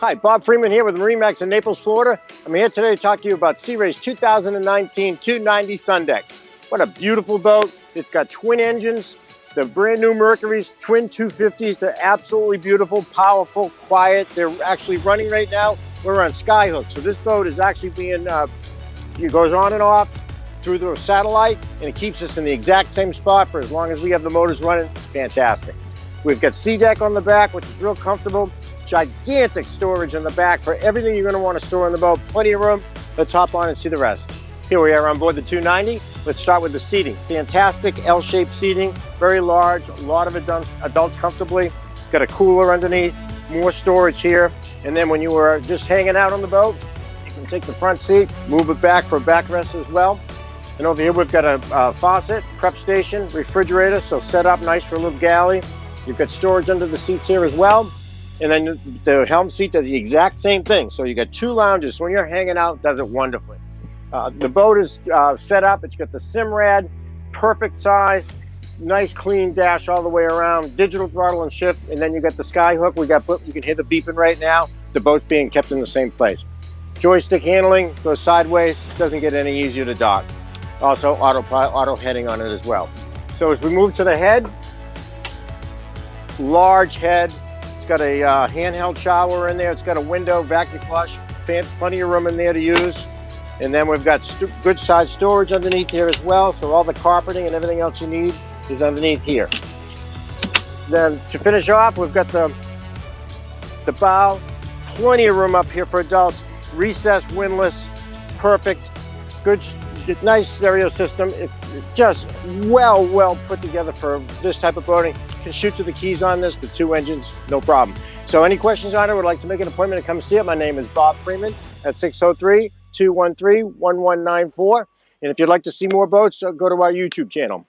Hi, Bob Freeman here with MarineMax in Naples, Florida. I'm here today to talk to you about Sea Ray's 2019 290 Sundeck. What a beautiful boat. It's got twin engines, the brand new Mercury's, twin 250s. They're absolutely beautiful, powerful, quiet. They're actually running right now. We're on Skyhook. So this boat is actually being, it goes on and off through the satellite, and it keeps us in the exact same spot for as long as we have the motors running. It's fantastic. We've got sea deck on the back, which is real comfortable. Gigantic storage in the back for everything you're going to want to store in the boat. Plenty of room. Let's hop on and see the rest. Here we are on board the 290. Let's start with the seating. Fantastic L-shaped seating, very large, a lot of adults comfortably. Got a cooler underneath, more storage here. And then when you are just hanging out on the boat, you can take the front seat, move it back for a backrest as well. And over here we've got a faucet, prep station, refrigerator, so set up nice for a little galley. You've got storage under the seats here as well. And then the helm seat does the exact same thing. So you got two lounges. So when you're hanging out, it does it wonderfully. The boat is set up. It's got the Simrad, perfect size, nice clean dash all the way around, digital throttle and shift. And then you got the Skyhook. You can hear the beeping right now. The boat's being kept in the same place. Joystick handling goes sideways. Doesn't get any easier to dock. Also auto heading on it as well. So as we move to the head, large head. It's got a handheld shower in there. It's got a window, vacuum flush, plenty of room in there to use. And then we've got good size storage underneath here as well. So all the carpeting and everything else you need is underneath here. Then to finish off, we've got the bow. Plenty of room up here for adults. Recessed, windlass, perfect. Good, nice stereo system. It's just well put together for this type of boating. You can shoot to the keys on this with two engines, no problem. So any questions on it, would like to make an appointment to come see it, my name is Bob Freeman at 603-213-1194. And if you'd like to see more boats, go to our YouTube channel.